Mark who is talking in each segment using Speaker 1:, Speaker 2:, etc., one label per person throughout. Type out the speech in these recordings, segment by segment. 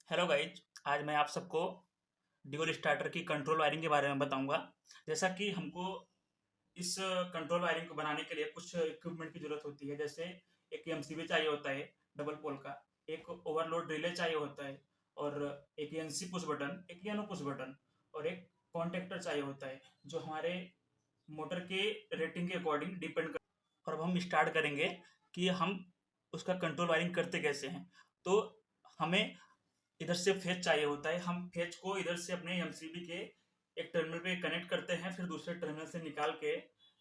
Speaker 1: Hello guys, आज मैं आप सबको ड्यूल स्टार्टर की कंट्रोल वायरिंग के बारे में बताऊंगा। जैसा कि हमको इस कंट्रोल वायरिंग को बनाने के लिए कुछ इक्विपमेंट की ज़रूरत होती है। जैसे एक एमसीबी चाहिए होता है डबल पोल का, एक ओवरलोड रिले चाहिए होता है, और एक एनसी पुश बटन, एक यानो पुश बटन, और एक कॉन्टेक्टर चाहिए होता है जो हमारे मोटर के रेटिंग के अकॉर्डिंग डिपेंड कर। और अब हम स्टार्ट करेंगे कि हम उसका कंट्रोल वायरिंग करते कैसे हैं। तो हमें इधर से फेज चाहिए होता है। हम फेज को इधर से अपने एमसीबी के एक टर्मिनल पे कनेक्ट करते हैं, फिर दूसरे टर्मिनल से निकाल के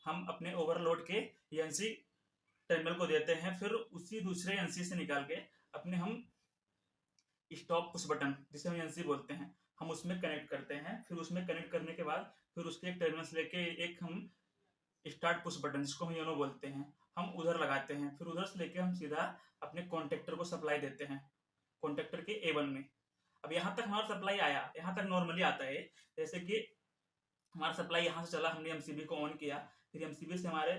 Speaker 1: हम अपने ओवरलोड के एनसी टर्मिनल को देते हैं, फिर उसी दूसरे एनसी से निकाल के अपने हम स्टॉप पुश बटन, जिसे हम एनसी बोलते हैं, हम उसमें कनेक्ट करते हैं। फिर उसमें कनेक्ट करने के बाद फिर उसके एक टर्मिनल से लेके एक हम स्टार्ट पुश बटन, जिसको हम योनो बोलते हैं, हम उधर लगाते हैं। फिर उधर से लेके हम सीधा अपने कॉन्टेक्टर को सप्लाई देते हैं, कॉन्टेक्टर के A1 में। अब यहाँ तक हमारा सप्लाई आया, यहाँ तक नॉर्मली आता है। जैसे कि हमारा सप्लाई यहाँ से चला, हमने एमसीबी को ऑन किया, फिर एमसीबी से हमारे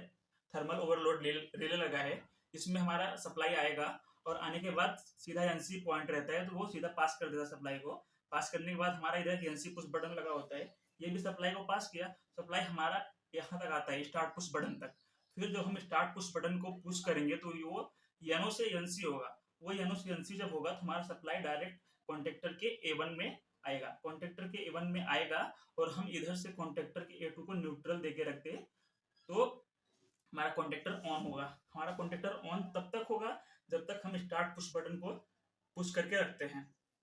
Speaker 1: थर्मल ओवरलोड रिले लगा है, इसमें हमारा सप्लाई आएगा। और आने के बाद सीधा एनसी पॉइंट रहता है, तो वो सीधा पास कर देता सप्लाई को। पास करने के बाद हमारा इधर एनसी पुश बटन लगा होता है, ये भी सप्लाई को पास किया। सप्लाई हमारा यहाँ तक आता है, स्टार्ट पुश बटन तक। फिर जब हम स्टार्ट पुश बटन को पुश करेंगे तो वो एनो से एनसी होगा। वो एनो से एनसी जब होगा तो हमारा सप्लाई डायरेक्ट कॉन्टेक्टर के A1 में आएगा। कॉन्टेक्टर के A1 में आएगा और हम इधर से कॉन्टेक्टर के A2 को न्यूट्रल देके रखते, तो हमारा कॉन्टेक्टर ऑन होगा। हमारा कॉन्टेक्टर ऑन तब तक होगा जब तक हम स्टार्ट पुश बटन को पुश करके रखते हैं।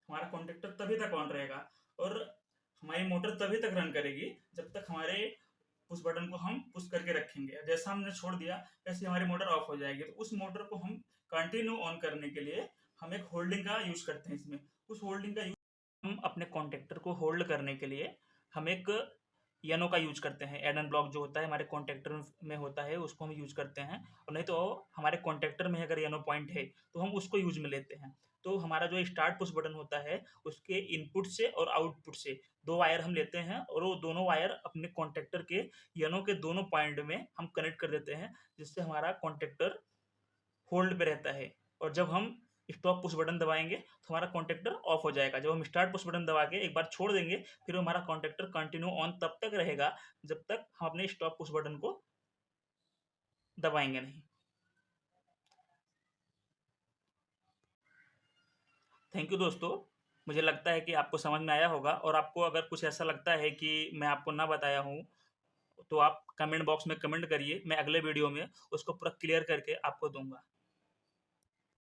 Speaker 1: हमारा कॉन्टेक्टर तभी तक ऑन रहेगा और हमारी मोटर तभी तक रन करेगी जब तक हमारे पुश बटन को हम पुश करके रखेंगे। जैसा हमने छोड़ दिया वैसे हमारी मोटर ऑफ हो जाएगी। तो उस मोटर को हम कंटिन्यू ऑन करने के लिए हम एक होल्डिंग का यूज करते हैं। इसमें उस होल्डिंग का हम अपने कॉन्टेक्टर को होल्ड करने के लिए हम एक यनो का यूज करते हैं। एडन ब्लॉक जो होता है हमारे कॉन्टेक्टर में होता है, उसको हम यूज करते हैं। और नहीं तो हमारे कॉन्टेक्टर में अगर यनो पॉइंट है तो हम उसको यूज में लेते हैं। तो हमारा जो स्टार्ट पुश बटन होता है उसके इनपुट से और आउटपुट से दो वायर हम लेते हैं, और वो दोनों वायर अपने कॉन्टेक्टर के यनो के दोनों पॉइंट में हम कनेक्ट कर देते हैं, जिससे हमारा कॉन्टेक्टर होल्ड पे रहता है। और जब हम स्टॉप पुश बटन दबाएंगे तो हमारा कॉन्टेक्टर ऑफ हो जाएगा। जब हम स्टार्ट पुश बटन दबा के एक बार छोड़ देंगे फिर हमारा कॉन्टेक्टर कंटिन्यू ऑन तब तक रहेगा जब तक हम अपने स्टॉप पुश बटन को दबाएंगे नहीं। थैंक यू दोस्तों, मुझे लगता है कि आपको समझ में आया होगा। और आपको अगर कुछ ऐसा लगता है कि मैं आपको ना बताया हूँ तो आप कमेंट बॉक्स में कमेंट करिए, मैं अगले वीडियो में उसको पूरा क्लियर करके आपको दूंगा।